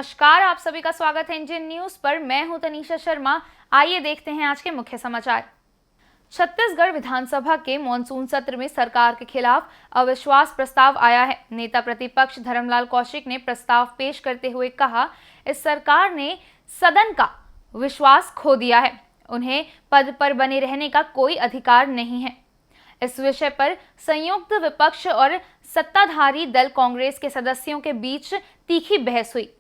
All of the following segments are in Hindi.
नमस्कार, आप सभी का स्वागत है इंडियन न्यूज पर। मैं हूं तनीषा शर्मा। आइए देखते हैं आज के मुख्य समाचार। छत्तीसगढ़ विधानसभा के मॉनसून सत्र में सरकार के खिलाफ अविश्वास प्रस्ताव आया है। नेता प्रतिपक्ष धर्मलाल कौशिक ने प्रस्ताव पेश करते हुए कहा, इस सरकार ने सदन का विश्वास खो दिया है। उन्हें पद पर बने रहने का कोई अधिकार नहीं है। इस विषय पर संयुक्त विपक्ष और सत्ताधारी दल कांग्रेस के सदस्यों के बीच तीखी बहस हुई।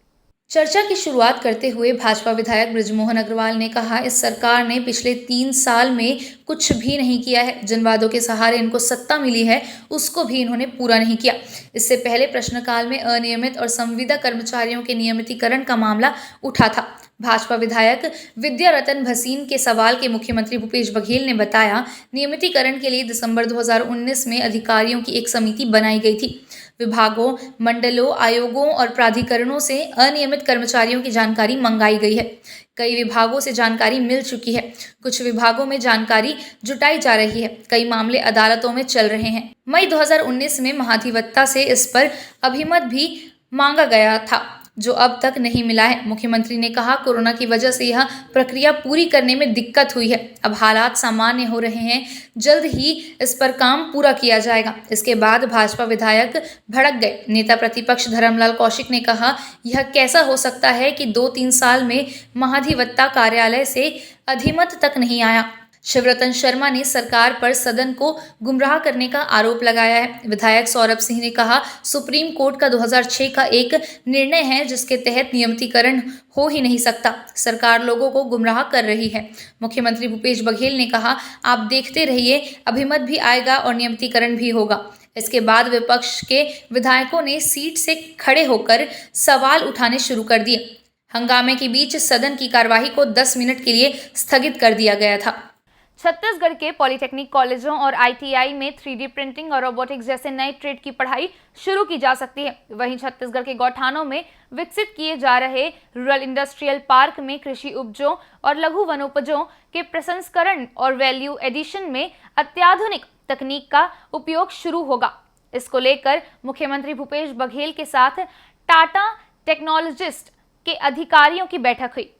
चर्चा की शुरुआत करते हुए भाजपा विधायक बृजमोहन अग्रवाल ने कहा, इस सरकार ने पिछले 3 साल में कुछ भी नहीं किया है। जिन वादों के सहारे इनको सत्ता मिली है उसको भी इन्होंने पूरा नहीं किया। इससे पहले प्रश्नकाल में अनियमित और संविदा कर्मचारियों के नियमितीकरण का मामला उठा था। भाजपा विधायक विद्या रतन भसीन के सवाल के मुख्यमंत्री भूपेश बघेल ने बताया, नियमितीकरण के लिए दिसंबर 2019 में अधिकारियों की एक समिति बनाई गई थी। विभागों, मंडलों, आयोगों और प्राधिकरणों से अनियमित कर्मचारियों की जानकारी मंगाई गई है। कई विभागों से जानकारी मिल चुकी है। कुछ विभागों में जानकारी जुटाई जा रही है। कई मामले अदालतों में चल रहे हैं। मई 2019 में महाधिवक्ता से इस पर अभिमत भी मांगा गया था, जो अब तक नहीं मिला है। मुख्यमंत्री ने कहा, कोरोना की वजह से यह प्रक्रिया पूरी करने में दिक्कत हुई है। अब हालात सामान्य हो रहे हैं। जल्द ही इस पर काम पूरा किया जाएगा। इसके बाद भाजपा विधायक भड़क गए। नेता प्रतिपक्ष धर्मलाल कौशिक ने कहा, यह कैसा हो सकता है कि 2-3 साल में महाधिवक्ता कार्यालय से अधिमत तक नहीं आया। शिवरतन शर्मा ने सरकार पर सदन को गुमराह करने का आरोप लगाया है। विधायक सौरभ सिंह ने कहा, सुप्रीम कोर्ट का 2006 का एक निर्णय है जिसके तहत नियमितीकरण हो ही नहीं सकता। सरकार लोगों को गुमराह कर रही है। मुख्यमंत्री भूपेश बघेल ने कहा, आप देखते रहिए, अभिमत भी आएगा और नियमितीकरण भी होगा। इसके बाद विपक्ष के विधायकों ने सीट से खड़े होकर सवाल उठाने शुरू कर दिए। हंगामे के बीच सदन की कार्यवाही को 10 मिनट के लिए स्थगित कर दिया गया था। छत्तीसगढ़ के पॉलिटेक्निक कॉलेजों और आईटीआई में 3D प्रिंटिंग और रोबोटिक्स जैसे नए ट्रेड की पढ़ाई शुरू की जा सकती है। वहीं छत्तीसगढ़ के गौठानों में विकसित किए जा रहे रूरल इंडस्ट्रियल पार्क में कृषि उपजों और लघु वनोपजों के प्रसंस्करण और वैल्यू एडिशन में अत्याधुनिक तकनीक का उपयोग शुरू होगा। इसको लेकर मुख्यमंत्री भूपेश बघेल के साथ टाटा टेक्नोलॉजिस्ट के अधिकारियों की बैठक हुई।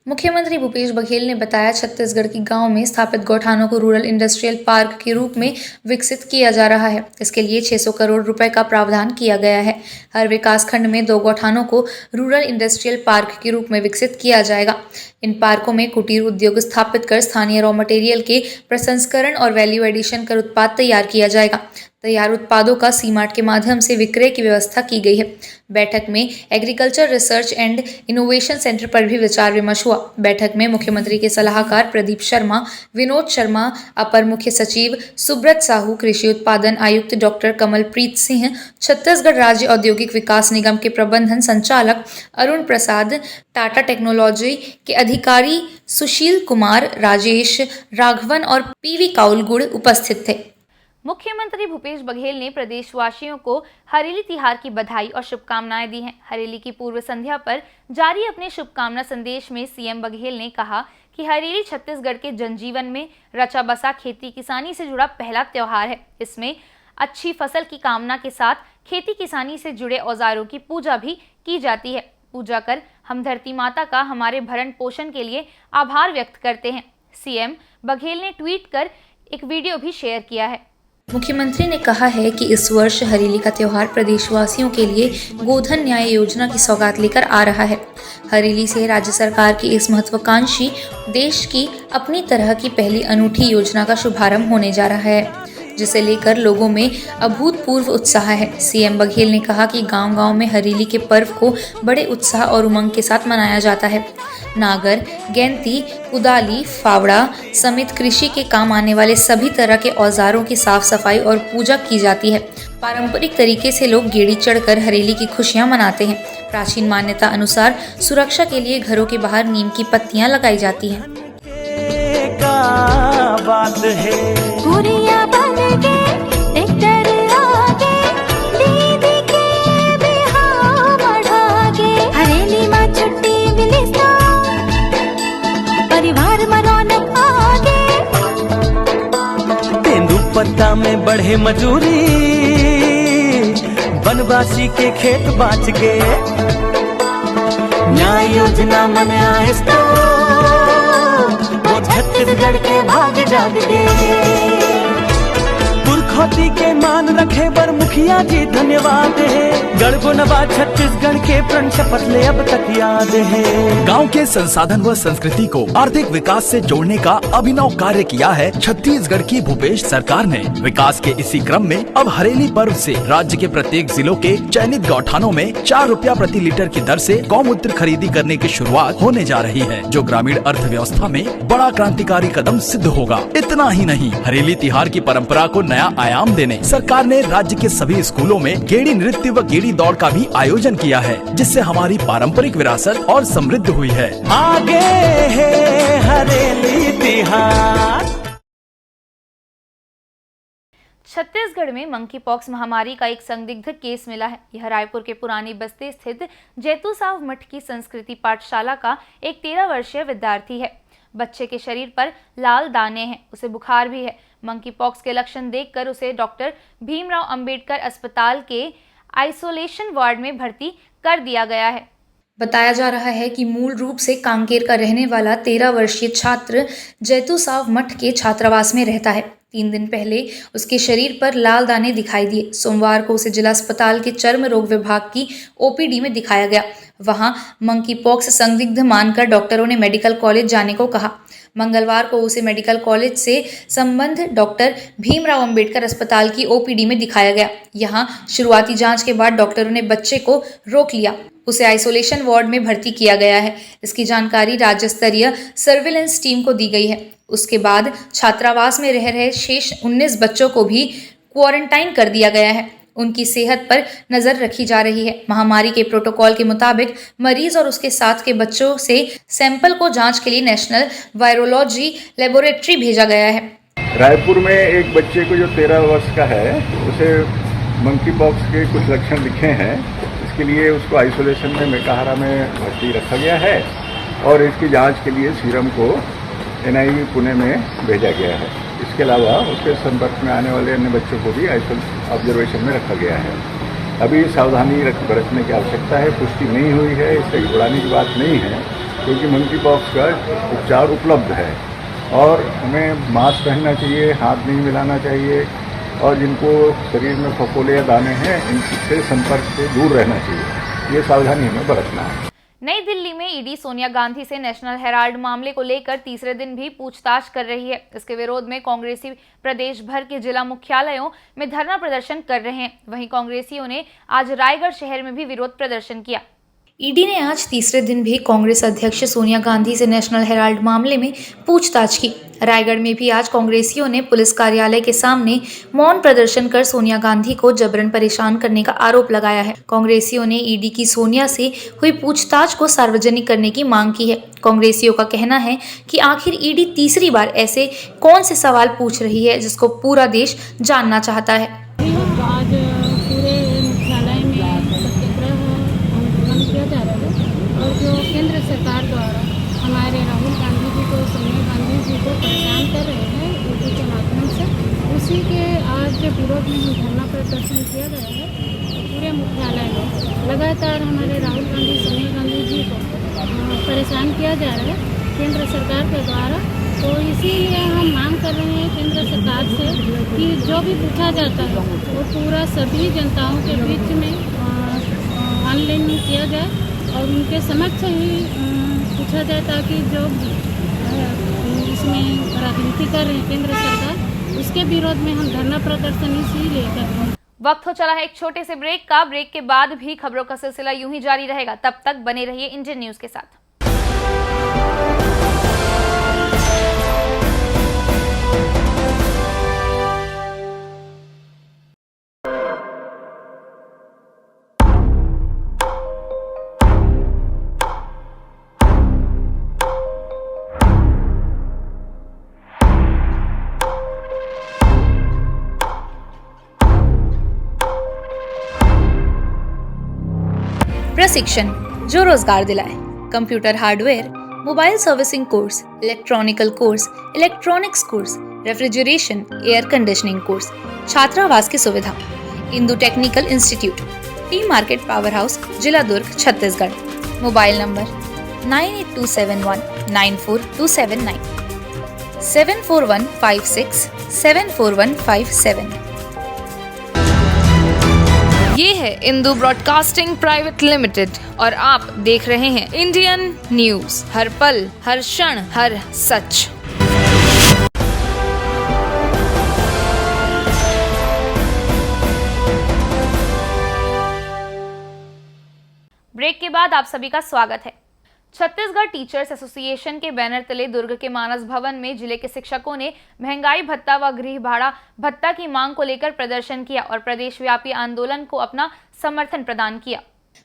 मुख्यमंत्री भूपेश बघेल ने बताया, छत्तीसगढ़ की गांव में स्थापित गौठानों को रूरल इंडस्ट्रियल पार्क के रूप में विकसित किया जा रहा है। इसके लिए 600 करोड़ रुपए का प्रावधान किया गया है। हर विकासखंड में 2 गौठानों को रूरल इंडस्ट्रियल पार्क के रूप में विकसित किया जाएगा। इन पार्कों में कुटीर उद्योग स्थापित कर स्थानीय रॉ मटेरियल के प्रसंस्करण और वैल्यू एडिशन कर उत्पाद तैयार किया जाएगा। तैयार उत्पादों का सी-मार्ट के माध्यम से विक्रय की व्यवस्था की गई है। बैठक में agriculture research and innovation centre पर भी विचार विमर्श हुआ। बैठक में मुख्यमंत्री के सलाहकार प्रदीप शर्मा, विनोद शर्मा, अपर मुख्य सचिव सुब्रत साहू, कृषि उत्पादन आयुक्त डॉक्टर कमलप्रीत सिंह, छत्तीसगढ़ राज्य औद्योगिक विकास निगम के प्रबंधन संचालक अरुण प्रसाद, टाटा टेक्नोलॉजी के अधिकारी सुशील कुमार, राजेश राघवन और पीवी काउलगुड़ उपस्थित थे। मुख्यमंत्री भूपेश बघेल ने प्रदेशवासियों को हरेली तिहार की बधाई और शुभकामनाएं दी हैं। हरेली की पूर्व संध्या पर जारी अपने शुभकामना संदेश में सीएम बघेल ने कहा कि हरेली छत्तीसगढ़ के जनजीवन में रचा बसा खेती किसानी से जुड़ा पहला त्योहार है। इसमें अच्छी फसल की कामना के साथ खेती किसानी से जुड़े औजारों की पूजा भी की जाती है। पूजा कर हम धरती माता का हमारे भरण पोषण के लिए आभार व्यक्त करते हैं। सीएम बघेल ने ट्वीट कर एक वीडियो भी शेयर किया है। मुख्यमंत्री ने कहा है कि इस वर्ष हरेली का त्योहार प्रदेशवासियों के लिए गोधन न्याय योजना की सौगात लेकर आ रहा है। हरेली से राज्य सरकार की इस महत्वाकांक्षी देश की अपनी तरह की पहली अनूठी योजना का शुभारंभ होने जा रहा है, जिसे लेकर लोगों में अभूतपूर्व उत्साह है। सीएम बघेल ने कहा कि गांव-गांव में हरेली के पर्व को बड़े उत्साह और उमंग के साथ मनाया जाता है। नागर, गेंती, कुदाली, फावड़ा समेत कृषि के काम आने वाले सभी तरह के औजारों की साफ सफाई और पूजा की जाती है। पारंपरिक तरीके से लोग गेड़ी चढ़कर हरेली की खुशियां मनाते हैं। प्राचीन मान्यता अनुसार सुरक्षा के लिए घरों के बाहर नीम की पत्तियां लगाई जाती हैं। पत्ता में बढ़े मजूरी, वनवासी के खेत बाँच गए। न्याय योजना मन आए तो वो छत्तीसगढ़ के भाग जाग गए। पुरखौती के मान रखे बर मुखिया जी धन्यवाद है। गढ़बोनवा छत्तीसगढ़ के प्रण शपथ ले अब तक याद है। गांव के संसाधन व संस्कृति को आर्थिक विकास से जोड़ने का अभिनव कार्य किया है छत्तीसगढ़ की भूपेश सरकार ने। विकास के इसी क्रम में अब हरेली पर्व से राज्य के प्रत्येक जिलों के चयनित गौठानों में 4 रुपया प्रति लीटर की दर से गौमूत्र खरीदी करने की शुरुआत होने जा रही है, जो ग्रामीण अर्थव्यवस्था में बड़ा क्रांतिकारी कदम सिद्ध होगा। इतना ही नहीं, हरेली तिहार की परंपरा को नया आयाम देने सरकार ने राज्य के सभी स्कूलों में गेड़ी नृत्य व गेड़ी दौड़ का भी आयोजन किया है, जिससे हमारी पारंपरिक विरासत और समृद्ध हुई है। आगे है हरेली तिहार। छत्तीसगढ़ में मंकी पॉक्स महामारी का एक संदिग्ध केस मिला है। यह रायपुर के पुरानी बस्ती स्थित जैतूसाव मठ की संस्कृति पाठशाला का एक 13 वर्षीय विद्यार्थी है। बच्चे के शरीर पर लाल दाने हैं, उसे बुखार भी है। मंकी पॉक्स के लक्षण देखकर उसे डॉक्टर भीमराव अंबेडकर अस्पताल के आइसोलेशन वार्ड में भर्ती कर दिया गया है। बताया जा रहा है कि मूल रूप से कांकेर का रहने वाला 13 वर्षीय छात्र जैतूसाव मठ के छात्रावास में रहता है। 3 दिन पहले उसके शरीर पर लाल दाने दिखाई दिए। सोमवार को उसे जिला अस्पताल के चर्म रोग विभाग की ओपीडी में दिखाया गया। वहां मंकी पॉक्स संदिग्ध मानकर डॉक्टरों ने मेडिकल कॉलेज जाने को कहा। मंगलवार को उसे मेडिकल कॉलेज से संबद्ध डॉक्टर भीमराव अंबेडकर अस्पताल की ओपीडी में दिखाया गया। यहां शुरुआती जांच के बाद डॉक्टरों ने बच्चे को रोक लिया। उसे आइसोलेशन वार्ड में भर्ती किया गया है। इसकी जानकारी राज्य स्तरीय सर्विलेंस टीम को दी गई है। उसके बाद छात्रावास में रह रहे शेष 19 बच्चों को भी क्वारंटाइन कर दिया गया है। उनकी सेहत पर नजर रखी जा रही है। महामारी के प्रोटोकॉल के मुताबिक मरीज और उसके साथ के बच्चों से सैंपल को जांच के लिए नेशनल वायरोलॉजी लेबोरेटरी भेजा गया है। रायपुर में एक बच्चे को जो 13 वर्ष का है, उसे मंकी पॉक्स के कुछ लक्षण दिखे हैं। इसके लिए उसको आइसोलेशन में मेकाहारा में भर्ती रखा गया है और इसकी जांच के लिए सीरम को NIV पुणे में भेजा गया है। इसके अलावा उसके संपर्क में आने वाले अन्य बच्चों को भी ऑब्जर्वेशन में रखा गया है। अभी सावधानी बरतने की आवश्यकता है। पुष्टि नहीं हुई है, इससे घबराने की बात नहीं है, क्योंकि मंकी पॉक्स का उपचार उपलब्ध है और हमें मास्क पहनना चाहिए, हाथ नहीं मिलाना चाहिए और जिनको शरीर में फफोले या दाने हैं, इनसे संपर्क से दूर रहना चाहिए। ये सावधानी हमें बरतना है। नई दिल्ली में ईडी सोनिया गांधी से नेशनल हेराल्ड मामले को लेकर तीसरे दिन भी पूछताछ कर रही है। इसके विरोध में कांग्रेसी प्रदेश भर के जिला मुख्यालयों में धरना प्रदर्शन कर रहे हैं। वहीं कांग्रेसियों ने आज रायगढ़ शहर में भी विरोध प्रदर्शन किया। ईडी ने आज तीसरे दिन भी कांग्रेस अध्यक्ष सोनिया गांधी से नेशनल हेराल्ड मामले में पूछताछ की। रायगढ़ में भी आज कांग्रेसियों ने पुलिस कार्यालय के सामने मौन प्रदर्शन कर सोनिया गांधी को जबरन परेशान करने का आरोप लगाया है। कांग्रेसियों ने ईडी की सोनिया से हुई पूछताछ को सार्वजनिक करने की मांग की है। कांग्रेसियों का कहना है कि आखिर ईडी तीसरी बार ऐसे कौन से सवाल पूछ रही है जिसको पूरा देश जानना चाहता है। आज पूरे मुख्यालय में सत्याग्रह आंदोलन किया जा रहा है और जो केंद्र सरकार द्वारा हमारे राहुल गांधी जी को, सोनिया गांधी जी को परेशान कर रहे हैं ईडी के माध्यम से, उसी के आज विरोध में हम धरना प्रदर्शन किया गया है। पूरे मुख्यालय में लगातार हमारे राहुल गांधी, सोनिया गांधी जी को परेशान किया जा रहा है केंद्र सरकार के द्वारा। तो इसीलिए हम मांग कर रहे हैं केंद्र सरकार से कि जो भी पूछा जाता है वो पूरा सभी जनताओं के बीच में ऑनलाइन किया जाए और उनके समक्ष ही पूछा जाए, ताकि जो इसमें राजनीति कर रहे हैं केंद्र सरकार, उसके विरोध में हम धरना प्रदर्शन इसीलिए कर रहे हैं। वक्त हो चला है एक छोटे से ब्रेक का। ब्रेक के बाद भी खबरों का सिलसिला यूं ही जारी रहेगा। तब तक बने रहिए इंडियन न्यूज के साथ। प्रशिक्षण जो रोजगार दिलाए। Computer hardware, mobile servicing course, electronical course, electronics course, refrigeration, air conditioning course, छात्रावास की सुविधा। Indu technical institute, T market power house, जिला दुर्ग, छत्तीसगढ़। Mobile number 9827194279 7415674157। ये है इंदू ब्रॉडकास्टिंग प्राइवेट लिमिटेड और आप देख रहे हैं इंडियन न्यूज, हर पल, हर क्षण, हर सच। ब्रेक के बाद आप सभी का स्वागत है। छत्तीसगढ़ टीचर्स एसोसिएशन के बैनर तले दुर्ग के मानस भवन में जिले के शिक्षकों ने महंगाई भत्ता व गृह भाड़ा भत्ता की मांग को लेकर प्रदर्शन किया और प्रदेश व्यापी आंदोलन को अपना समर्थन प्रदान किया।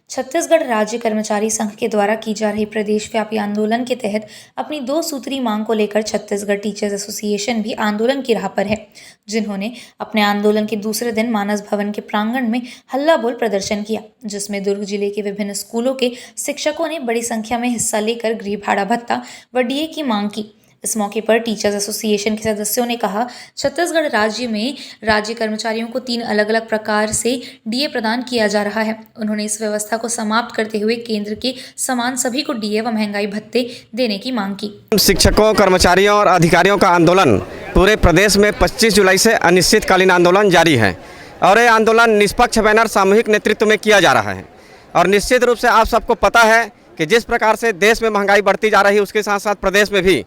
छत्तीसगढ़ राज्य कर्मचारी संघ के द्वारा की जा रही प्रदेश व्यापी आंदोलन के तहत अपनी 2 सूत्री मांग को लेकर छत्तीसगढ़ टीचर्स एसोसिएशन भी आंदोलन की राह पर है, जिन्होंने अपने आंदोलन के दूसरे दिन मानस भवन के प्रांगण में हल्ला बोल प्रदर्शन किया, जिसमें दुर्ग जिले के विभिन्न स्कूलों के शिक्षकों ने बड़ी संख्या में हिस्सा लेकर गृह भाड़ा भत्ता व डीए की मांग की। इस मौके पर टीचर्स एसोसिएशन के सदस्यों ने कहा, छत्तीसगढ़ राज्य में राज्य कर्मचारियों को 3 अलग अलग प्रकार से डीए प्रदान किया जा रहा है। उन्होंने इस व्यवस्था को समाप्त करते हुए केंद्र के समान सभी को डीए व महंगाई भत्ते देने की मांग की। शिक्षकों, कर्मचारियों और अधिकारियों का आंदोलन पूरे प्रदेश में 25 जुलाई से अनिश्चितकालीन आंदोलन जारी है और ये आंदोलन निष्पक्ष बैनर सामूहिक नेतृत्व में किया जा रहा है। और निश्चित रूप से आप सबको पता है कि जिस प्रकार से देश में महंगाई बढ़ती जा रही है, उसके साथ साथ प्रदेश में भी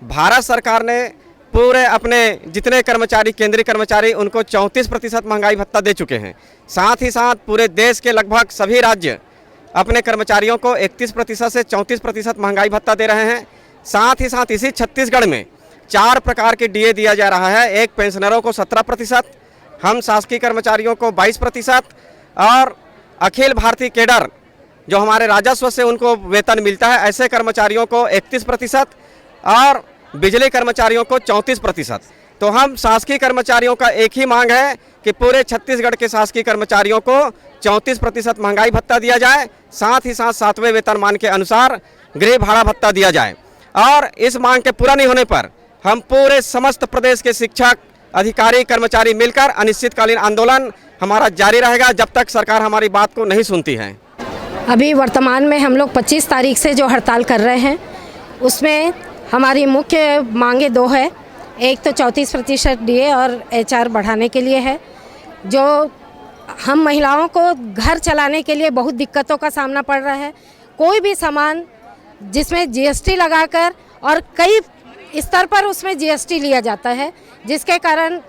भारत सरकार ने पूरे अपने जितने कर्मचारी, केंद्रीय कर्मचारी, उनको 34% महंगाई भत्ता दे चुके हैं। साथ ही साथ पूरे देश के लगभग सभी राज्य अपने कर्मचारियों को 31% से 34% महंगाई भत्ता दे रहे हैं। साथ ही साथ इसी छत्तीसगढ़ में 4 प्रकार के डीए दिया जा रहा है। एक पेंशनरों को 17%, हम शासकीय कर्मचारियों को 22% और अखिल भारतीय कैडर जो हमारे राजस्व से उनको वेतन मिलता है, ऐसे कर्मचारियों को 31% और बिजली कर्मचारियों को 34%। तो हम शासकीय कर्मचारियों का एक ही मांग है कि पूरे छत्तीसगढ़ के शासकीय कर्मचारियों को 34% महंगाई भत्ता दिया जाए, साथ ही साथ 7वें वेतनमान के अनुसार गृह भाड़ा भत्ता दिया जाए। और इस मांग के पूरा नहीं होने पर हम पूरे समस्त प्रदेश के शिक्षक, अधिकारी, कर्मचारी मिलकर अनिश्चितकालीन आंदोलन हमारा जारी रहेगा जब तक सरकार हमारी बात को नहीं सुनती है। अभी वर्तमान में हम लोग 25 तारीख से जो हड़ताल कर रहे हैं, उसमें हमारी मुख्य मांगे 2 है। एक तो 34% डीए और एचआर बढ़ाने के लिए है। जो हम महिलाओं को घर चलाने के लिए बहुत दिक्कतों का सामना पड़ रहा है। कोई भी सामान जिसमें जीएसटी लगाकर और कई स्तर पर उसमें जीएसटी लिया जाता है, जिसके कारण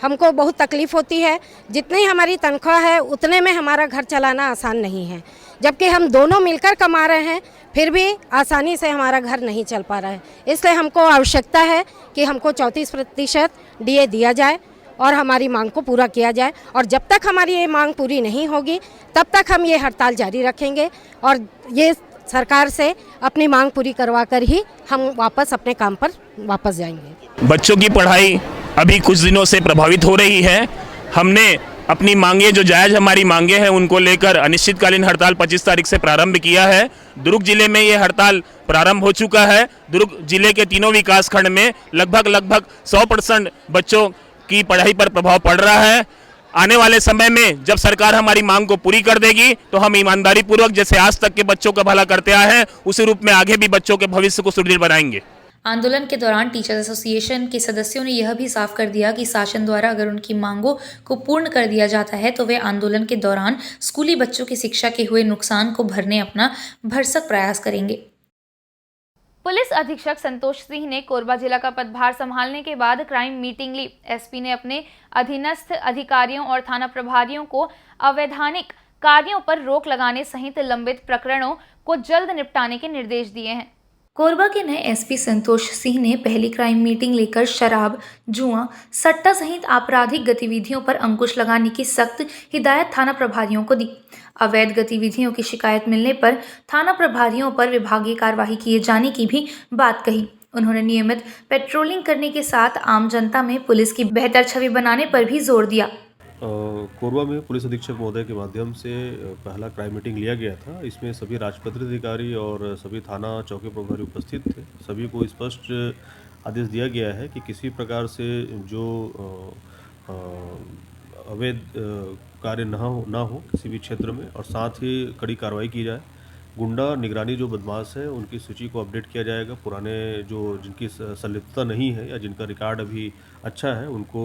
हमको बहुत तकलीफ़ होती है। जितनी हमारी तनख्वाह है उतने में हमारा घर चलाना आसान नहीं है, जबकि हम दोनों मिलकर कमा रहे हैं, फिर भी आसानी से हमारा घर नहीं चल पा रहा है। इसलिए हमको आवश्यकता है कि हमको 34% डीए दिया जाए और हमारी मांग को पूरा किया जाए। और जब तक हमारी ये मांग पूरी नहीं होगी तब तक हम ये हड़ताल जारी रखेंगे और ये सरकार से अपनी मांग पूरी करवा कर ही हम वापस अपने काम पर वापस जाएंगे। बच्चों की पढ़ाई अभी कुछ दिनों से प्रभावित हो रही है। हमने अपनी मांगे, जो जायज़ हमारी मांगे हैं, उनको लेकर अनिश्चितकालीन हड़ताल 25 तारीख से प्रारंभ किया है। दुर्ग जिले में ये हड़ताल प्रारंभ हो चुका है। दुर्ग जिले के तीनों विकास खंड में लगभग 100% बच्चों की पढ़ाई पर प्रभाव पड़ रहा है। आने वाले समय में जब सरकार हमारी मांग को पूरी कर देगी तो हम ईमानदारी पूर्वक जैसे आज तक के बच्चों का भला करते आए हैं, उसी रूप में आगे भी बच्चों के भविष्य को सुदृढ़ बनाएंगे। आंदोलन के दौरान टीचर्स एसोसिएशन के सदस्यों ने यह भी साफ कर दिया कि शासन द्वारा अगर उनकी मांगों को पूर्ण कर दिया जाता है तो वे आंदोलन के दौरान स्कूली बच्चों की शिक्षा के हुए नुकसान को भरने अपना भरसक प्रयास करेंगे। पुलिस अधीक्षक संतोष सिंह ने कोरबा जिला का पदभार संभालने के बाद क्राइम मीटिंग ली। एसपी ने अपने अधीनस्थ अधिकारियों और थाना प्रभारियों को अवैधानिक कार्यों पर रोक लगाने सहित लंबित प्रकरणों को जल्द निपटाने के निर्देश दिए हैं। कोरबा के नए एसपी संतोष सिंह ने पहली क्राइम मीटिंग लेकर शराब, जुआ, सट्टा सहित आपराधिक गतिविधियों पर अंकुश लगाने की सख्त हिदायत थाना प्रभारियों को दी। अवैध गतिविधियों की शिकायत मिलने पर थाना प्रभारियों पर विभागीय कार्यवाही किए जाने की भी बात कही। उन्होंने नियमित पेट्रोलिंग करने के साथ आम जनता में पुलिस की बेहतर छवि बनाने पर भी जोर दिया। कोरबा में पुलिस अधीक्षक महोदय के माध्यम से पहला क्राइम मीटिंग लिया गया था। इसमें सभी राजपत्रित अधिकारी और सभी थाना चौकी प्रभारी उपस्थित थे। सभी को स्पष्ट आदेश दिया गया है कि किसी प्रकार से जो अवैध कार्य ना हो किसी भी क्षेत्र में, और साथ ही कड़ी कार्रवाई की जाए। गुंडा निगरानी जो बदमाश हैं उनकी सूची को अपडेट किया जाएगा। पुराने जो जिनकी संलिप्तता नहीं है या जिनका रिकॉर्ड अभी अच्छा है उनको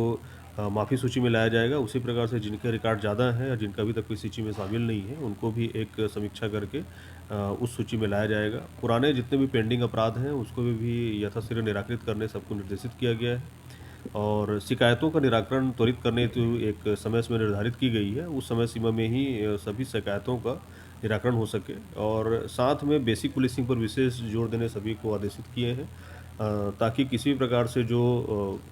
माफ़ी सूची में लाया जाएगा। उसी प्रकार से जिनके रिकॉर्ड ज़्यादा है या जिनका अभी तक कोई सूची में शामिल नहीं है उनको भी एक समीक्षा करके उस सूची में लाया जाएगा। पुराने जितने भी पेंडिंग अपराध हैं उसको भी यथाशीघ्र निराकृत करने सबको निर्देशित किया गया है और शिकायतों का निराकरण त्वरित करने हेतु एक समय सीमा निर्धारित की गई है। उस समय सीमा में ही सभी शिकायतों का निराकरण हो सके और साथ में बेसिक पुलिसिंग पर विशेष जोर देने सभी को आदेशित किए हैं ताकि किसी भी प्रकार से जो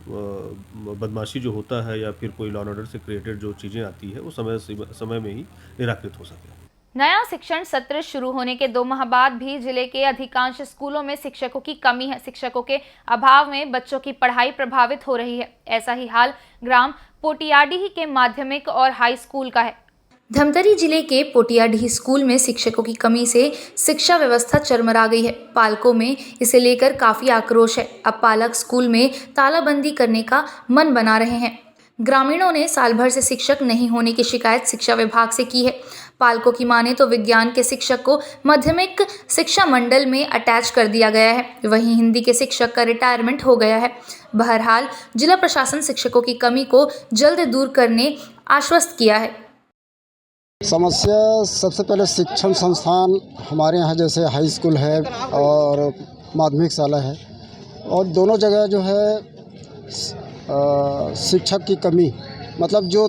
बदमाशी जो होता है या फिर कोई लॉ एंड ऑर्डर से क्रिएटेड जो चीज़ें आती है वो समय में ही निराकृत हो सके। नया शिक्षण सत्र शुरू होने के 2 माह बाद भी जिले के अधिकांश स्कूलों में शिक्षकों की कमी है। शिक्षकों के अभाव में बच्चों की पढ़ाई प्रभावित हो रही है। ऐसा ही हाल ग्राम पोटियाडीह के माध्यमिक और हाई स्कूल का है। धमतरी जिले के पोटियाडीह स्कूल में शिक्षकों की कमी से शिक्षा व्यवस्था चरमरा गई है। पालकों में इसे लेकर काफी आक्रोश है। अब पालक स्कूल में तालाबंदी करने का मन बना रहे हैं। ग्रामीणों ने साल भर से शिक्षक नहीं होने की शिकायत शिक्षा विभाग से की है। पालकों की माने तो विज्ञान के शिक्षक को माध्यमिक शिक्षा मंडल में अटैच कर दिया गया है, वहीं हिंदी के शिक्षक का रिटायरमेंट हो गया है। बहरहाल जिला प्रशासन शिक्षकों की कमी को जल्द दूर करने आश्वस्त किया है। समस्या सबसे पहले शिक्षण संस्थान हमारे यहाँ जैसे हाई स्कूल है और माध्यमिक शाला है और दोनों जगह जो है शिक्षक की कमी, मतलब जो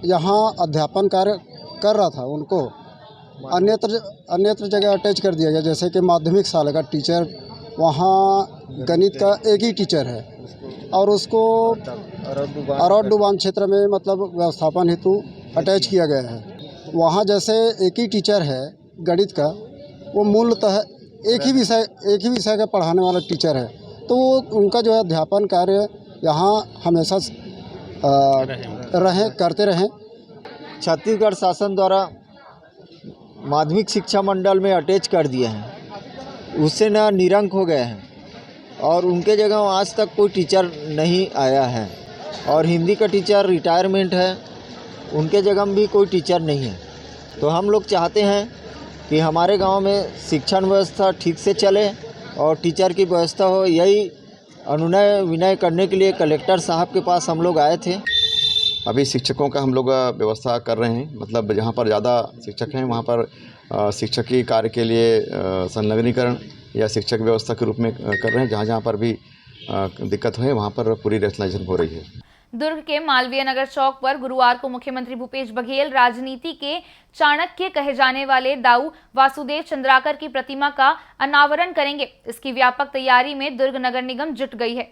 यहाँ अध्यापन कार्य कर रहा था उनको अन्यत्र जगह अटैच कर दिया गया। जैसे कि माध्यमिक शाला का टीचर वहाँ गणित का एक ही टीचर है और उसको अरौड डुबान क्षेत्र में मतलब व्यवस्थापन हेतु अटैच किया गया है। वहाँ जैसे एक ही टीचर है गणित का, वो मूलतः एक ही विषय का पढ़ाने वाला टीचर है, तो वो उनका जो है अध्यापन कार्य यहाँ हमेशा करते रहें। छत्तीसगढ़ शासन द्वारा माध्यमिक शिक्षा मंडल में अटैच कर दिए हैं, उससे ना निरंक हो गए हैं और उनके जगह आज तक कोई टीचर नहीं आया है और हिंदी का टीचर रिटायरमेंट है, उनके जगह में भी कोई टीचर नहीं है। तो हम लोग चाहते हैं कि हमारे गांव में शिक्षण व्यवस्था ठीक से चले और टीचर की व्यवस्था हो। यही अनुनय विनय करने के लिए कलेक्टर साहब के पास हम लोग आए थे। अभी शिक्षकों का हम लोग व्यवस्था कर रहे हैं, मतलब जहाँ पर ज़्यादा शिक्षक हैं वहाँ पर शिक्षकीय कार्य के लिए संलग्नीकरण या शिक्षक व्यवस्था के रूप में कर रहे हैं। जहाँ जहाँ पर भी दिक्कत है वहाँ पर पूरी रैशनलाइजेशन हो रही है। दुर्ग के मालवीय नगर चौक पर गुरुवार को मुख्यमंत्री भूपेश बघेल राजनीति के चाणक्य कहे जाने वाले दाऊ वासुदेव चंद्राकर की प्रतिमा का अनावरण करेंगे। इसकी व्यापक तैयारी में दुर्ग नगर निगम जुट गई है।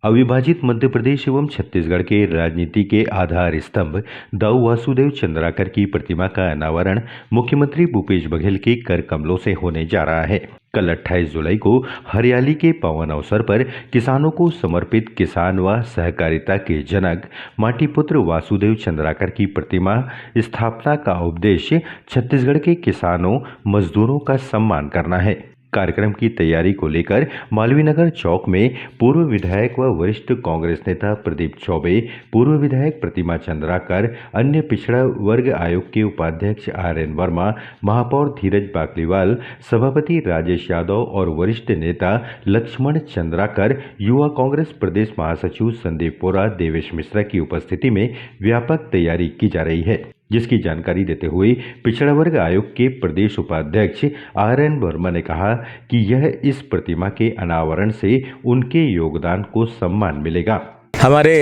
अविभाजित मध्य प्रदेश एवं छत्तीसगढ़ के राजनीति के आधार स्तंभ दाऊ वासुदेव चंद्राकर की प्रतिमा का अनावरण मुख्यमंत्री भूपेश बघेल के कर कमलों से होने जा रहा है। कल 28 जुलाई को हरियाली के पावन अवसर पर किसानों को समर्पित किसान व सहकारिता के जनक माटीपुत्र वासुदेव चंद्राकर की प्रतिमा स्थापना का उद्देश्य छत्तीसगढ़ के किसानों मजदूरों का सम्मान करना है। कार्यक्रम की तैयारी को लेकर मालवीय नगर चौक में पूर्व विधायक व वरिष्ठ कांग्रेस नेता प्रदीप चौबे, पूर्व विधायक प्रतिमा चंद्राकर, अन्य पिछड़ा वर्ग आयोग के उपाध्यक्ष RN वर्मा, महापौर धीरज बाकलीवाल, सभापति राजेश यादव और वरिष्ठ नेता लक्ष्मण चंद्राकर, युवा कांग्रेस प्रदेश महासचिव संदीप पोरा, देवेश मिश्रा की उपस्थिति में व्यापक तैयारी की जा रही है, जिसकी जानकारी देते हुए पिछड़ा वर्ग आयोग के प्रदेश उपाध्यक्ष RN वर्मा ने कहा कि यह इस प्रतिमा के अनावरण से उनके योगदान को सम्मान मिलेगा। हमारे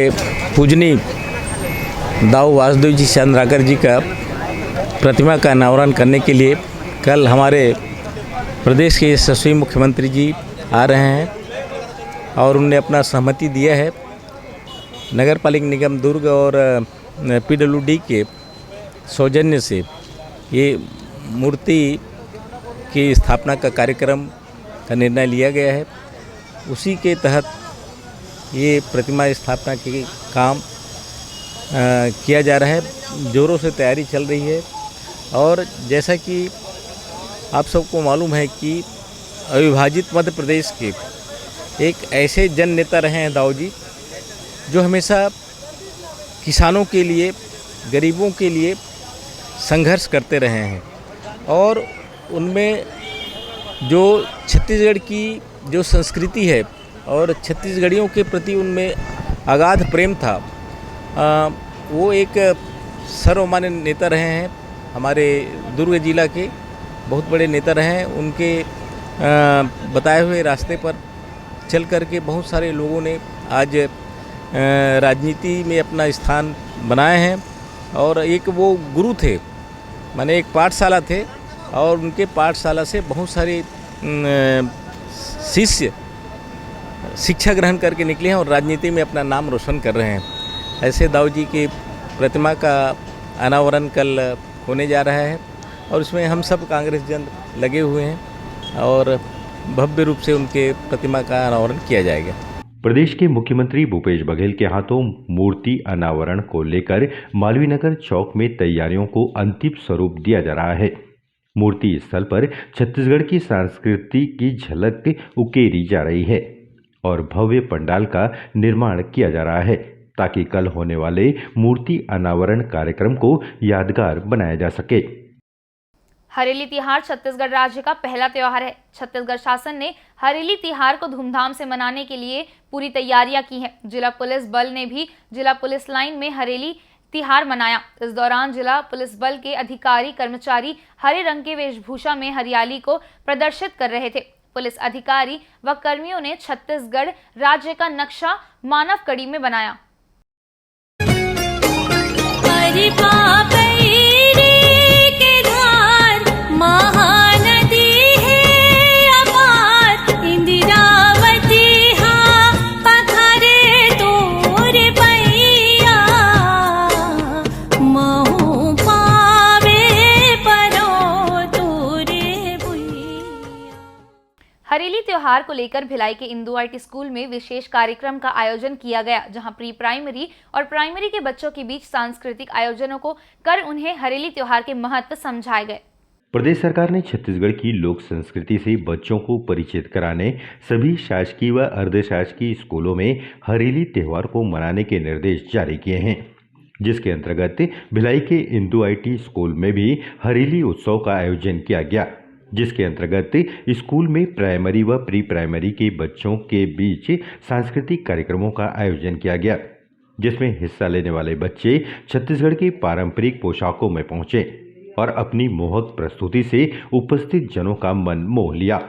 पूजनीय दाऊ वासुदेव जी चंद्राकर जी का प्रतिमा का अनावरण करने के लिए कल हमारे प्रदेश के यशस्वी मुख्यमंत्री जी आ रहे हैं और उन्होंने अपना सहमति दिया है। नगर पालिका निगम दुर्ग और PWD के सौजन्य से ये मूर्ति की स्थापना का कार्यक्रम का निर्णय लिया गया है। उसी के तहत ये प्रतिमा स्थापना के काम किया जा रहा है। जोरों से तैयारी चल रही है और जैसा कि आप सबको मालूम है कि अविभाजित मध्य प्रदेश के एक ऐसे जन नेता रहे हैं दाऊ जी, जो हमेशा किसानों के लिए, गरीबों के लिए संघर्ष करते रहे हैं और उनमें जो छत्तीसगढ़ की जो संस्कृति है और छत्तीसगढ़ियों के प्रति उनमें अगाध प्रेम था। वो एक सर्वमान्य नेता रहे हैं, हमारे दुर्ग जिला के बहुत बड़े नेता रहे हैं। उनके बताए हुए रास्ते पर चल कर के बहुत सारे लोगों ने आज राजनीति में अपना स्थान बनाए हैं। और एक वो गुरु थे, माने एक पाठशाला थे, और उनके पाठशाला से बहुत सारे शिष्य शिक्षा ग्रहण करके निकले हैं और राजनीति में अपना नाम रोशन कर रहे हैं। ऐसे दाऊ जी की प्रतिमा का अनावरण कल होने जा रहा है और इसमें हम सब कांग्रेस जन लगे हुए हैं और भव्य रूप से उनके प्रतिमा का अनावरण किया जाएगा। प्रदेश के मुख्यमंत्री भूपेश बघेल के हाथों मूर्ति अनावरण को लेकर मालवीय चौक में तैयारियों को अंतिम स्वरूप दिया जा रहा है। मूर्ति स्थल पर छत्तीसगढ़ की संस्कृति की झलक उकेरी जा रही है और भव्य पंडाल का निर्माण किया जा रहा है ताकि कल होने वाले मूर्ति अनावरण कार्यक्रम को यादगार बनाया जा सके। हरेली तिहार छत्तीसगढ़ राज्य का पहला त्योहार है। छत्तीसगढ़ शासन ने हरेली तिहार को धूमधाम से मनाने के लिए पूरी तैयारियां की हैं। जिला पुलिस बल ने भी जिला पुलिस लाइन में हरेली तिहार मनाया। इस दौरान जिला पुलिस बल के अधिकारी कर्मचारी हरे रंग के वेशभूषा में हरियाली को प्रदर्शित कर रहे थे। पुलिस अधिकारी व कर्मियों ने छत्तीसगढ़ राज्य का नक्शा मानव कड़ी में बनाया। महानदी है अपार इंदिरावती हाँ पथरे तोर पैया महू पावे परो तोरे बुइया। हरेली त्योहार को लेकर भिलाई के इंदू आईटी स्कूल में विशेष कार्यक्रम का आयोजन किया गया, जहां प्री प्राइमरी और प्राइमरी के बच्चों के बीच सांस्कृतिक आयोजनों को कर उन्हें हरेली त्योहार के महत्व समझाए गए। प्रदेश सरकार ने छत्तीसगढ़ की लोक संस्कृति से बच्चों को परिचित कराने सभी शासकीय व अर्धशासकीय स्कूलों में हरेली त्योहार को मनाने के निर्देश जारी किए हैं, जिसके अंतर्गत भिलाई के इंदू आईटी स्कूल में भी हरेली उत्सव का आयोजन किया गया, जिसके अंतर्गत स्कूल में प्राइमरी व प्री प्राइमरी के बच्चों के बीच सांस्कृतिक कार्यक्रमों का आयोजन किया गया, जिसमें हिस्सा लेने वाले बच्चे छत्तीसगढ़ के पारंपरिक पोशाकों में पहुंचे और अपनी मोहक प्रस्तुति से उपस्थित जनों का मन मोह लिया।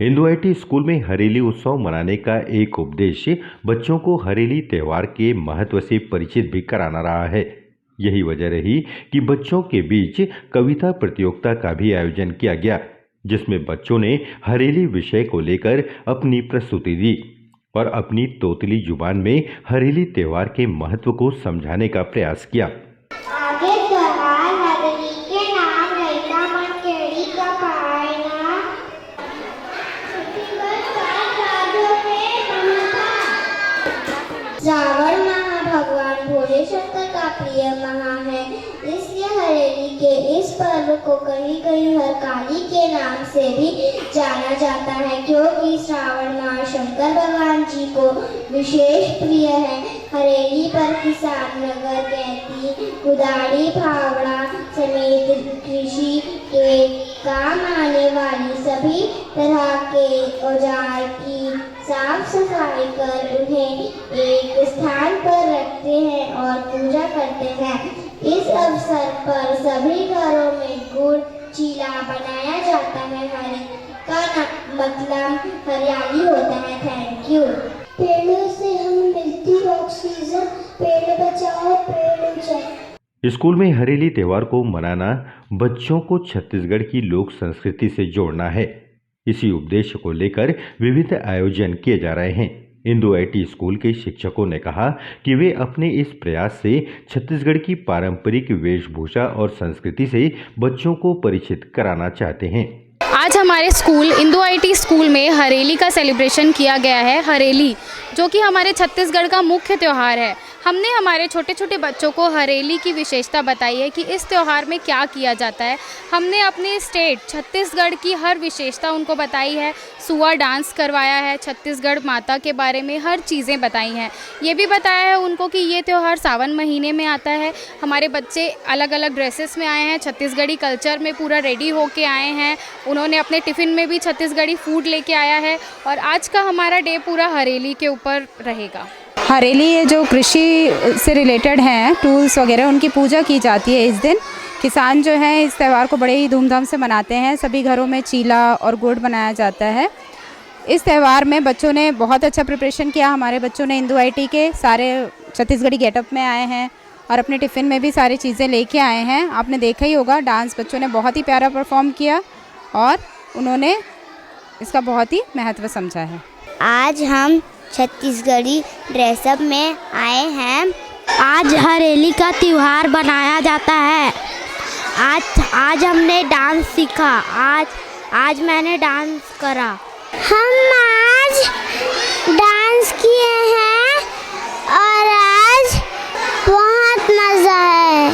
इंदू आईटी स्कूल में हरेली उत्सव मनाने का एक उद्देश्य बच्चों को हरेली त्योहार के महत्व से परिचित भी कराना रहा है, यही वजह रही कि बच्चों के बीच कविता प्रतियोगिता का भी आयोजन किया गया, जिसमें बच्चों ने हरेली विषय को लेकर अपनी प्रस्तुति दी और अपनी तोतली जुबान में हरेली त्योहार के महत्व को समझाने का प्रयास किया। आगे त्योहार हरेली के नाम रैता मन केड़ी का पायना श्रावण माह भगवान भोले शंकर का प्रिय माह है, इसलिए हरेली के इस पर्व को कहीं कहीं हरकाली के नाम से भी जाना जाता है, क्योंकि श्रावण माह शंकर भगवान जी को विशेष प्रिय है। हरेली पर किसान नगर कहती कुदाड़ी फावड़ा समेत कृषि के काम आने वाली सभी तरह के औजार की साफ सफाई कर उन्हें एक स्थान पर रखते हैं और पूजा करते हैं। इस अवसर पर सभी घरों में गुड़ चीला बनाया जाता है। हरे का मतलब हरियाली होता है। Thank you. पेड़ों से हमें मिलती ऑक्सीजन, पेड़ बचाओ पेड़ बचाओ। स्कूल में हरेली त्योहार को मनाना बच्चों को छत्तीसगढ़ की लोक संस्कृति से जोड़ना है। इसी उद्देश्य को लेकर विविध आयोजन किए जा रहे हैं। इंदू आईटी स्कूल के शिक्षकों ने कहा कि वे अपने इस प्रयास से छत्तीसगढ़ की पारंपरिक वेशभूषा और संस्कृति से बच्चों को परिचित कराना चाहते हैं। आज हमारे स्कूल इंदू आईटी स्कूल में हरेली का सेलिब्रेशन किया गया है। हरेली जो कि हमारे छत्तीसगढ़ का मुख्य त्यौहार है। हमने हमारे छोटे छोटे बच्चों को हरेली की विशेषता बताई है कि इस त्यौहार में क्या किया जाता है। हमने अपने स्टेट छत्तीसगढ़ की हर विशेषता उनको बताई है। सुआ डांस करवाया है, छत्तीसगढ़ माता के बारे में हर चीज़ें बताई हैं। ये भी बताया है उनको कि ये त्यौहार सावन महीने में आता है। हमारे बच्चे अलग अलग ड्रेसेस में आए हैं, छत्तीसगढ़ी कल्चर में पूरा रेडी होके आए हैं। उन्होंने अपने टिफ़िन में भी छत्तीसगढ़ी फूड लेके आया है और आज का हमारा डे पूरा हरेली के ऊपर रहेगा। हरेली ये जो कृषि से रिलेटेड हैं टूल्स वगैरह, उनकी पूजा की जाती है। इस दिन किसान जो हैं इस त्यौहार को बड़े ही धूमधाम से मनाते हैं। सभी घरों में चीला और गुड़ बनाया जाता है। इस त्यौहार में बच्चों ने बहुत अच्छा प्रिपरेशन किया। हमारे बच्चों ने इंदू आईटी के सारे छत्तीसगढ़ी गेटअप में आए हैं और अपने टिफ़िन में भी सारी चीज़ें लेके आए हैं। आपने देखा ही होगा, डांस बच्चों ने बहुत ही प्यारा परफॉर्म किया और उन्होंने इसका बहुत ही महत्व समझा है। आज हम छत्तीसगढ़ी ड्रेसअप में आए हैं। आज हरेली का त्यौहार बनाया जाता है। आज हमने डांस सीखा। आज मैंने डांस करा। हम आज डांस किए हैं और आज बहुत मज़ा है।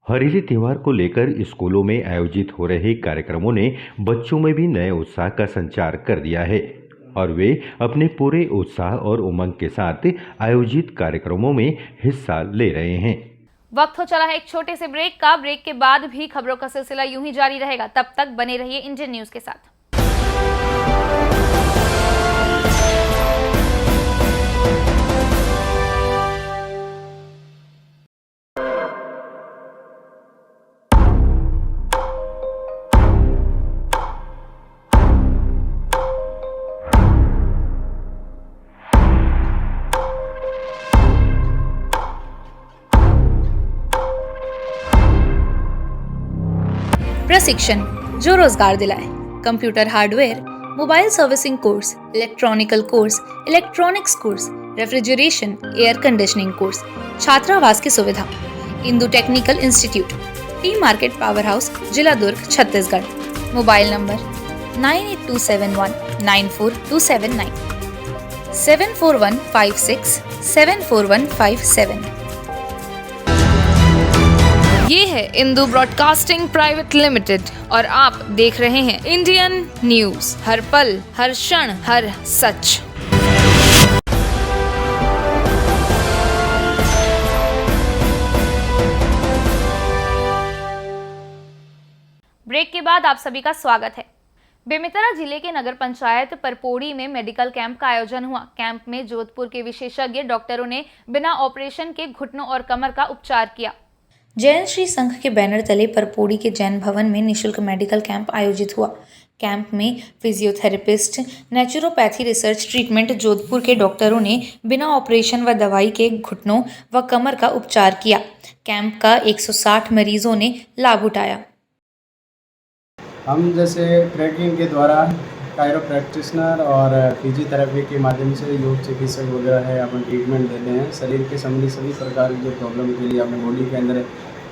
हरेली त्योहार को लेकर स्कूलों में आयोजित हो रहे कार्यक्रमों ने बच्चों में भी नए उत्साह का संचार कर दिया है और वे अपने पूरे उत्साह और उमंग के साथ आयोजित कार्यक्रमों में हिस्सा ले रहे हैं। वक्त हो चला है एक छोटे से ब्रेक का। ब्रेक के बाद भी खबरों का सिलसिला यूं ही जारी रहेगा। तब तक बने रहिए इंडियन न्यूज के साथ। प्रशिक्षण जो रोजगार दिलाए। Computer hardware, mobile servicing course, electronical course, electronics course, refrigeration, air conditioning course, छात्रावास की सुविधा। Indu technical institute, T market power house, जिला दुर्ग, छत्तीसगढ़। Mobile number 9827194279, 74156744157। ये है इंदू ब्रॉडकास्टिंग प्राइवेट लिमिटेड और आप देख रहे हैं इंडियन न्यूज। हर पल, हर क्षण, हर सच। ब्रेक के बाद आप सभी का स्वागत है। बेमेतरा जिले के नगर पंचायत परपोड़ी में मेडिकल कैंप का आयोजन हुआ। कैंप में जोधपुर के विशेषज्ञ डॉक्टरों ने बिना ऑपरेशन के घुटनों और कमर का उपचार किया। जैन श्री संघ के बैनर तले परपोड़ी के जैन भवन में निशुल्क मेडिकल कैंप आयोजित हुआ। कैंप में physiotherapist, naturopathy research treatment Jodhpur के डॉक्टरों ने बिना ऑपरेशन व दवाई के घुटनों व कमर का उपचार किया। कैंप का 160 मरीजों ने लाभ उठाया। हम जैसे ट्रैकिंग के द्वारा कायरोप्रैक्टिशनर और फिजियोथेरेपी के माध्यम से योग चिकित्सक वगैरह है अपन ट्रीटमेंट देते हैं। शरीर के संबंधी सभी प्रकार की जो प्रॉब्लम के लिए अपने बॉडी के अंदर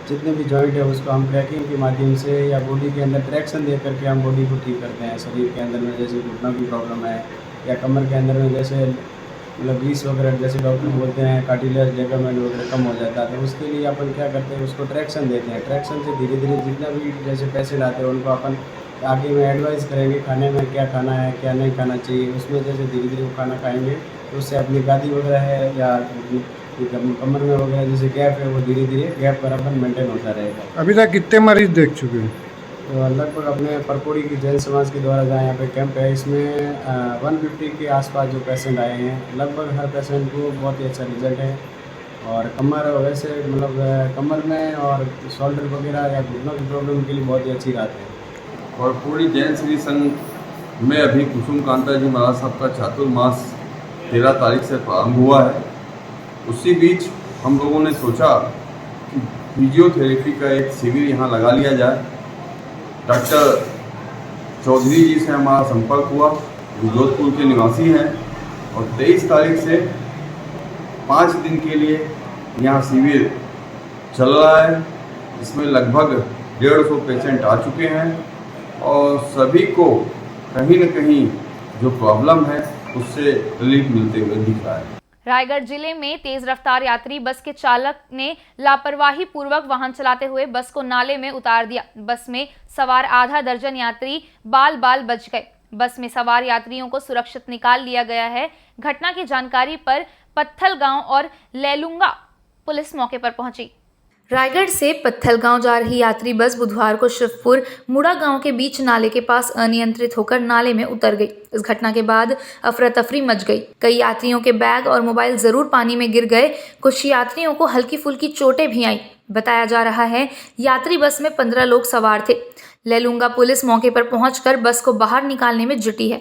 जितने भी जॉइंट है उसको हम ट्रैकिंग के माध्यम से या बॉडी के अंदर ट्रैक्शन दे करके हम बॉडी को ठीक करते हैं। शरीर के अंदर में जैसे घुटनों की प्रॉब्लम है या कमर के अंदर में जैसे मतलब ग्रीस वगैरह जैसे डॉक्टर बोलते हैं कार्टिलेज लिगामेंट वगैरह कम हो जाता है, तो उसके लिए अपन क्या करते हैं उसको ट्रैक्शन देते हैं। ट्रैक्शन से धीरे धीरे जितना भी जैसे पेशेंट आते हैं उनको अपन आगे में एडवाइस करेंगे खाने में क्या खाना है क्या नहीं खाना चाहिए। उसमें जैसे धीरे धीरे वो खाना खाएंगे तो उससे अपनी गादी वगैरह है या कमर में वगैरह जैसे गैप है वो धीरे धीरे गैप बराबर मेंटेन होता रहेगा। अभी तक कितने मरीज देख चुके हैं? तो लगभग अपने परकोड़ी की जैन समाज के द्वारा जहाँ यहाँ पे कैंप है इसमें 150 के आसपास जो पेशेंट आए हैं, लगभग हर पेशेंट को बहुत ही अच्छा रिजल्ट है। और कमर वैसे मतलब कमर में और शोल्डर वगैरह या घुटनों की प्रॉब्लम के लिए बहुत ही अच्छी बात है। परकोड़ी जैन श्री संघ में अभी कुसुम कांता जी महाराज साहब का चातुर्मास 13 तारीख से प्रारंभ हुआ है। उसी बीच हम लोगों ने सोचा कि फिजियोथेरेपी का एक शिविर यहाँ लगा लिया जाए। डॉक्टर चौधरी जी से हमारा संपर्क हुआ, जो जोधपुर के निवासी हैं, और 23 तारीख से 5 दिन के लिए यहाँ शिविर चल रहा है। इसमें लगभग 150 पेशेंट आ चुके हैं और सभी को कहीं न कहीं जो प्रॉब्लम है उससे रिलीफ मिलते हुए दिख रहा है। रायगढ़ जिले में तेज रफ्तार यात्री बस के चालक ने लापरवाही पूर्वक वाहन चलाते हुए बस को नाले में उतार दिया। बस में सवार आधा दर्जन यात्री बाल बाल बच गए। बस में सवार यात्रियों को सुरक्षित निकाल लिया गया है। घटना की जानकारी पर पत्थलगांव और लेलुंगा पुलिस मौके पर पहुंची। रायगढ़ से पत्थलगांव जा रही यात्री बस बुधवार को शिवपुर मुड़ा गांव के बीच नाले के पास अनियंत्रित होकर नाले में उतर गई। इस घटना के बाद अफरा तफरी मच गई। कई यात्रियों के बैग और मोबाइल जरूर पानी में गिर गए। कुछ यात्रियों को हल्की फुल्की चोटें भी आईं। बताया जा रहा है यात्री बस में 15 लोग सवार थे। लेलुंगा पुलिस मौके पर पहुंचकर बस को बाहर निकालने में जुटी है।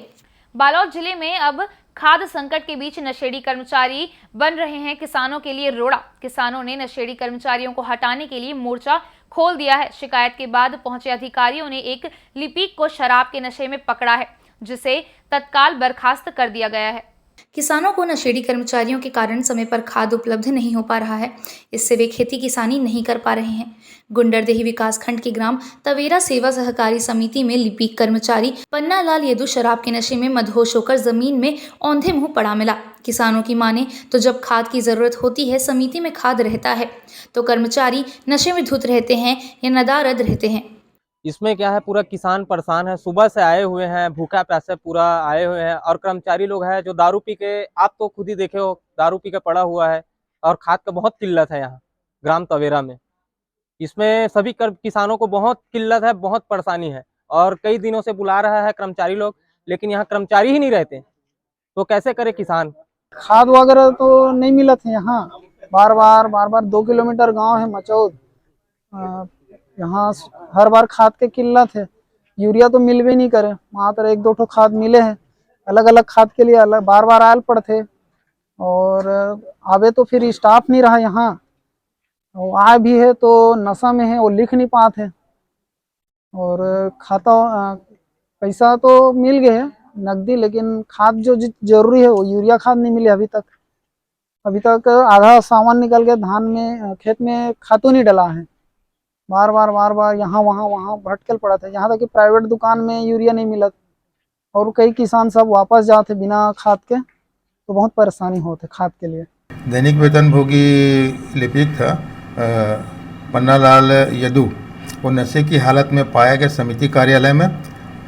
बालोद जिले में अब खाद्य संकट के बीच नशेड़ी कर्मचारी बन रहे हैं किसानों के लिए रोड़ा। किसानों ने नशेड़ी कर्मचारियों को हटाने के लिए मोर्चा खोल दिया है। शिकायत के बाद पहुंचे अधिकारियों ने एक लिपिक को शराब के नशे में पकड़ा है, जिसे तत्काल बर्खास्त कर दिया गया है। किसानों को नशेड़ी कर्मचारियों के कारण समय पर खाद उपलब्ध नहीं हो पा रहा है। इससे वे खेती किसानी नहीं कर पा रहे हैं। गुंडरदेही विकासखंड के ग्राम तवेरा सेवा सहकारी समिति में लिपिक कर्मचारी पन्ना लाल यदु शराब के नशे में मदहोश होकर जमीन में औंधे मुंह पड़ा मिला। किसानों की माने तो जब खाद की जरूरत होती है समिति में खाद रहता है, तो कर्मचारी नशे में धुत रहते हैं या नदारद रहते हैं। इसमें क्या है, पूरा किसान परेशान है। सुबह से आए हुए हैं, भूखा प्यासे पूरा आए हुए हैं, और कर्मचारी लोग हैं जो दारू पी के, आप तो खुद ही देखे हो, दारू पी के पड़ा हुआ है। और खाद का बहुत किल्लत है यहाँ ग्राम तवेरा में। इसमें सभी किसानों को बहुत किल्लत है, बहुत परेशानी है। और कई दिनों से बुला रहा है कर्मचारी लोग, लेकिन यहाँ कर्मचारी ही नहीं रहते, तो कैसे करे किसान। खाद वगैरह तो नहीं मिला था यहाँ। बार बार 2 किलोमीटर गांव है मचौद, यहाँ हर बार खाद के किल्लत है। यूरिया तो मिल भी नहीं करे, मात्र 1-2 ठो खाद मिले हैं। अलग अलग खाद के लिए अलग बार आयल पड़ते, और आवे तो फिर स्टाफ नहीं रहा यहाँ। आए भी है तो नशा में है, वो लिख नहीं पाते। और खाता पैसा तो मिल गए नकदी, लेकिन खाद जो जरूरी है वो यूरिया खाद नहीं मिले अभी तक आधा सामान निकल के धान में खेत में खातू नहीं डला है। बार बार यहाँ वहाँ भटकल पड़ा था। यहाँ तक कि प्राइवेट दुकान में यूरिया नहीं मिला, और कई किसान सब वापस जाते बिना खाद के, तो बहुत परेशानी होते खाद के लिए। दैनिक वेतन भोगी लिपिक था पन्नालाल यदु, वो नशे की हालत में पाया गया। समिति कार्यालय में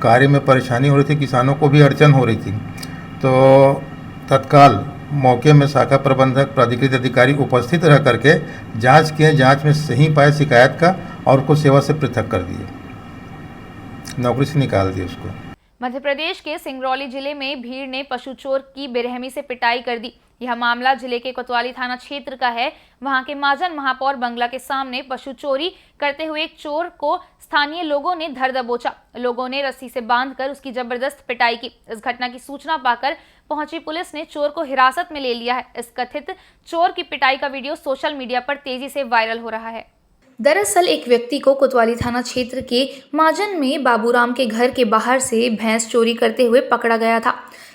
कार्य में परेशानी हो रही थी, किसानों को भी अड़चन हो रही थी, तो तत्काल मौके में शाखा प्रबंधक प्राधिकृत अधिकारी उपस्थित रह करके जांच किए। जांच में सही पाए शिकायत का, और उसको सेवा से पृथक कर दिए, नौकरी से निकाल दिए उसको। मध्य प्रदेश के सिंगरौली जिले में भीड़ ने पशु चोर की बेरहमी से पिटाई कर दी। यह मामला जिले के कोतवाली थाना क्षेत्र का है। वहां के महाजन महापौर बंगला के सामने पशु चोरी करते हुए एक चोर को स्थानीय लोगों ने धर दबोचा। लोगों ने रस्सी से बांधकर उसकी जबरदस्त पिटाई की। इस घटना की सूचना पाकर पहुंची पुलिस ने चोर को हिरासत में ले लिया है। इस कथित चोर की पिटाई का वीडियो सोशल मीडिया पर तेजी से वायरल हो रहा है। दरअसल एक व्यक्ति को कोतवाली थाना क्षेत्र के माजन में बाबूराम के घर के बाहर से भैंस चोरी करते हुए पकड़ा गया था।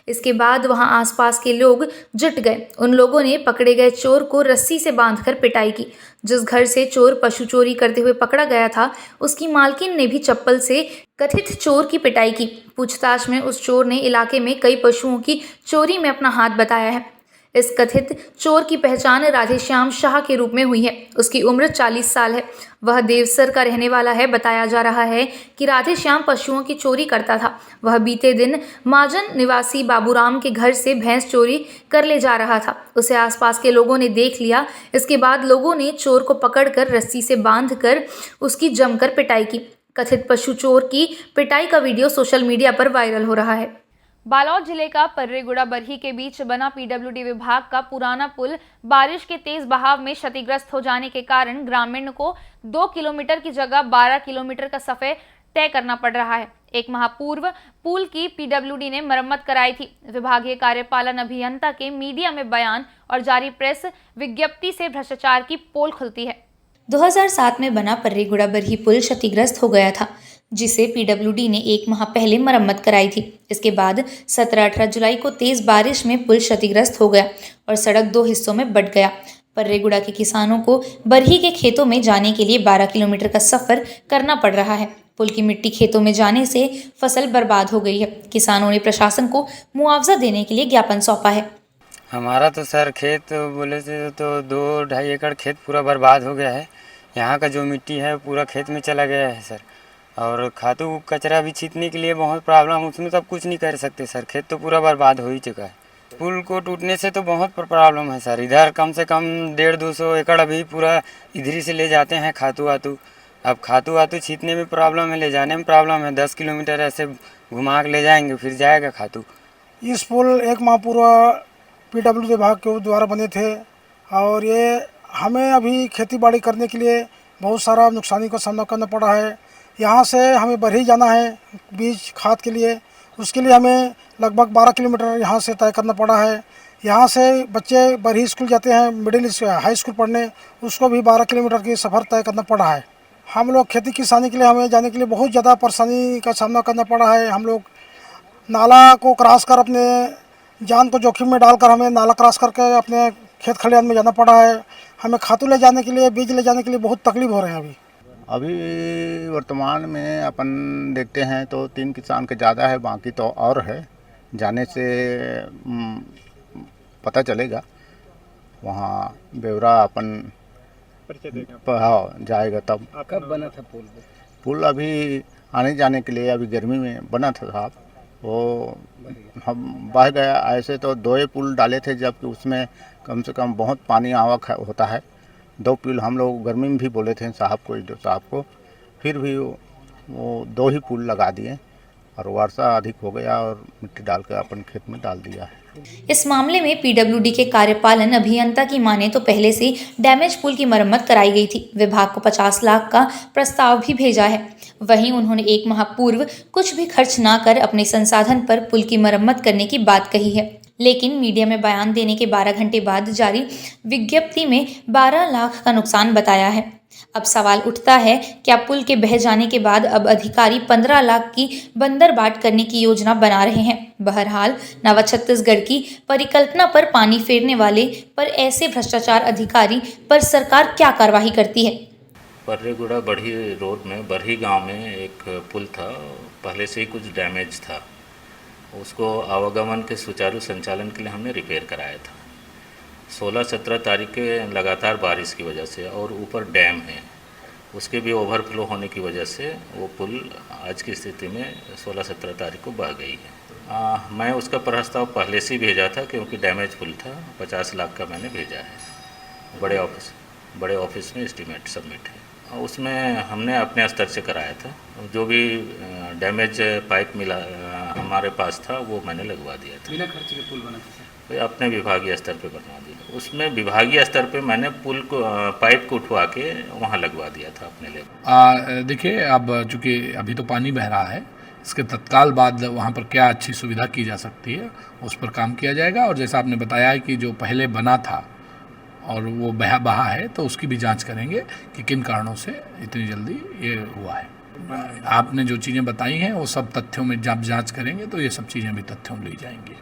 इसके बाद वहां आसपास के लोग जुट गए। उन लोगों ने पकड़े गए चोर को रस्सी से बांधकर पिटाई की। जिस घर से चोर पशु चोरी करते हुए पकड़ा गया था, उसकी मालकिन ने भी चप्पल से कथित चोर की पिटाई की। पूछताछ में उस चोर ने इलाके में कई पशुओं की चोरी में अपना हाथ बताया है। इस कथित चोर की पहचान राधेश्याम शाह के रूप में हुई है। उसकी उम्र 40 साल है। वह देवसर का रहने वाला है। बताया जा रहा है कि राधेश्याम पशुओं की चोरी करता था। वह बीते दिन माजन निवासी बाबूराम के घर से भैंस चोरी कर ले जा रहा था। उसे आसपास के लोगों ने देख लिया। इसके बाद लोगों ने चोर को पकड़कर रस्सी से बांधकर उसकी जमकर पिटाई की। कथित पशु चोर की पिटाई का वीडियो सोशल मीडिया पर वायरल हो रहा है। बालोद जिले का पर्रेगुड़ा बरही के बीच बना पीडब्ल्यूडी विभाग का पुराना पुल बारिश के तेज बहाव में क्षतिग्रस्त हो जाने के कारण ग्रामीण को 2 किलोमीटर की जगह 12 किलोमीटर का सफर तय करना पड़ रहा है। एक माह पूर्व पुल की पीडब्ल्यूडी ने मरम्मत कराई थी। विभागीय कार्यपालन अभियंता के मीडिया में बयान और जारी प्रेस विज्ञप्ति से भ्रष्टाचार की पोल खुलती है। 2007 में बना पर्रेगुड़ा बरही पुल क्षतिग्रस्त हो गया था, जिसे पीडब्ल्यूडी ने एक माह पहले मरम्मत कराई थी। इसके बाद 17-18 जुलाई को तेज बारिश में पुल क्षतिग्रस्त हो गया और सड़क 2 हिस्सों में बंट गया। पर्रेगुड़ा के किसानों को बरही के खेतों में जाने के लिए 12 किलोमीटर का सफर करना पड़ रहा है। पुल की मिट्टी खेतों में जाने से फसल बर्बाद हो गई है। किसानों ने प्रशासन को मुआवजा देने के लिए ज्ञापन सौंपा है। हमारा तो सर खेत बोले तो 2-2.5 एकड़ खेत पूरा बर्बाद हो गया है। यहाँ का जो मिट्टी है पूरा खेत में चला गया है सर। और खातू कचरा भी छींटने के लिए बहुत प्रॉब्लम, उसमें तो अब कुछ नहीं कर सकते सर। खेत तो पूरा बर्बाद हो ही चुका है। पुल को टूटने से तो बहुत प्रॉब्लम है सर। इधर कम से कम 150-200 एकड़ अभी पूरा इधर से ले जाते हैं खातू आतू। अब खातू आतू छींटने में प्रॉब्लम है, ले जाने में प्रॉब्लम है। 10 किलोमीटर ऐसे घुमा के ले जाएंगे, फिर जाएगा खातू। इस पुल एक माह पूर्व पीडब्ल्यू विभाग के द्वारा बने थे और ये हमें अभी खेती बाड़ी करने के लिए बहुत सारा नुकसानी का सामना करना पड़ा है। यहाँ से हमें बरही जाना है बीज खाद के लिए, उसके लिए हमें लगभग 12 किलोमीटर यहाँ से तय करना पड़ा है। यहाँ से बच्चे बरही स्कूल जाते हैं, मिडिल हाई स्कूल पढ़ने, उसको भी 12 किलोमीटर की सफ़र तय करना पड़ा है। हम लोग खेती किसानी के लिए हमें जाने के लिए बहुत ज़्यादा परेशानी का सामना करना पड़ा है। हम लोग नाला को क्रॉस कर अपने जान को जोखिम में डालकर हमें नाला क्रॉस करके अपने खेत खलिहान में जाना पड़ा है। हमें खातू ले जाने के लिए, बीज ले जाने के लिए बहुत तकलीफ हो रहे हैं। अभी वर्तमान में अपन देखते हैं तो 3 किसान के ज़्यादा है, बाकी तो और है। जाने से पता चलेगा, वहाँ ब्यौरा अपन जाएगा तब। कब बना था पुल? पुल अभी आने जाने के लिए अभी गर्मी में बना था साहब। वो हम बह गया। ऐसे तो 2 पुल डाले थे, जबकि उसमें कम से कम बहुत पानी आवक होता है। 2 पुल हम लोग गर्मी में भी बोले थे साहब को, फिर भी वो 2 ही पुल लगा दिए और वर्षा अधिक हो गया और मिट्टी डालकर अपन खेत में डाल दिया है। इस मामले में पीडब्ल्यूडी के कार्यपालन अभियंता की माने तो पहले से डैमेज पुल की मरम्मत कराई गई थी। विभाग को 50 लाख का प्रस्ताव भी भेजा है। वहीं उन्होंने एक माह पूर्व कुछ भी खर्च ना कर अपने संसाधन पर पुल की मरम्मत करने की बात कही है, लेकिन मीडिया में बयान देने के 12 घंटे बाद जारी विज्ञप्ति में 12 लाख का नुकसान बताया है। अब सवाल उठता है, क्या पुल के बह जाने के बाद अब अधिकारी 15 लाख की बंदरबाट करने की योजना बना रहे हैं? बहरहाल नवा छत्तीसगढ़ की परिकल्पना पर पानी फेरने वाले पर ऐसे भ्रष्टाचार अधिकारी पर सरकार क्या कार्रवाई करती है? पर्रेगुड़ा बरही रोड में बरही गांव में एक पुल था, पहले से ही कुछ डैमेज था। उसको आवागमन के सुचारू संचालन के लिए हमने रिपेयर कराया था। 16-17 तारीख के लगातार बारिश की वजह से और ऊपर डैम है, उसके भी ओवरफ्लो होने की वजह से वो पुल आज की स्थिति में 16-17 तारीख को बह गई है। मैं उसका प्रस्ताव पहले से ही भेजा था, क्योंकि डैमेज पुल था। 50 लाख का मैंने भेजा है। बड़े ऑफिस में एस्टीमेट सबमिट है। उसमें हमने अपने स्तर से कराया था। जो भी डैमेज पाइप मिला हमारे पास था वो मैंने लगवा दिया था। बिना खर्च के पुल बना था? अपने विभागीय स्तर पे बनवा दिया। उसमें विभागीय स्तर पे मैंने पुल को पाइप को उठवा के वहाँ लगवा दिया था अपने लेवल। देखिए, अब चूँकि अभी तो पानी बह रहा है, इसके तत्काल बाद वहाँ पर क्या अच्छी सुविधा की जा सकती है उस पर काम किया जाएगा। और जैसा आपने बताया कि जो पहले बना था और वो बहा है तो उसकी भी जांच करेंगे कि किन कारणों से इतनी जल्दी ये हुआ है। आपने जो चीज़ें बताई हैं वो सब तथ्यों में जब जांच करेंगे तो ये सब चीज़ें भी तथ्यों में ली जाएंगी।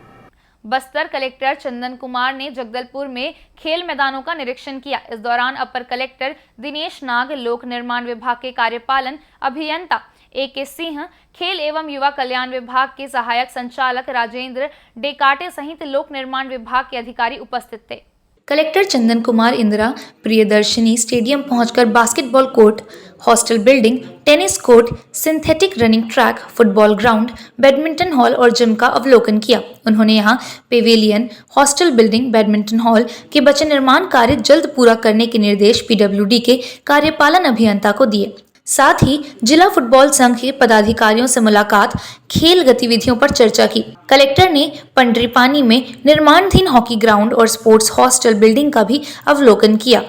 बस्तर कलेक्टर चंदन कुमार ने जगदलपुर में खेल मैदानों का निरीक्षण किया। इस दौरान अपर कलेक्टर दिनेश नाग, लोक निर्माण विभाग के कार्यपालन अभियंता AK सिंह, खेल एवं युवा कल्याण विभाग के सहायक संचालक राजेंद्र डेकाटे सहित लोक निर्माण विभाग के अधिकारी उपस्थित थे। कलेक्टर चंदन कुमार इंदिरा प्रियदर्शनी स्टेडियम पहुंचकर basketball court, hostel building, tennis court, synthetic running track, football ground, badminton hall और जिम का अवलोकन किया। उन्होंने यहां pavilion, hostel building, badminton hall के बचे निर्माण कार्य जल्द पूरा करने के निर्देश PWD के कार्यपालन अभियंता को दिए। साथ ही जिला फुटबॉल संघ के पदाधिकारियों से मुलाकात, खेल गतिविधियों पर चर्चा की। कलेक्टर ने पंडरीपानी में निर्माणाधीन हॉकी ग्राउंड और स्पोर्ट्स हॉस्टल बिल्डिंग का भी अवलोकन किया।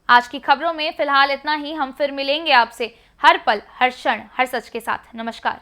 आज की खबरों में फिलहाल इतना ही। हम फिर मिलेंगे आपसे हर पल, हर क्षण, हर सच के साथ। नमस्कार।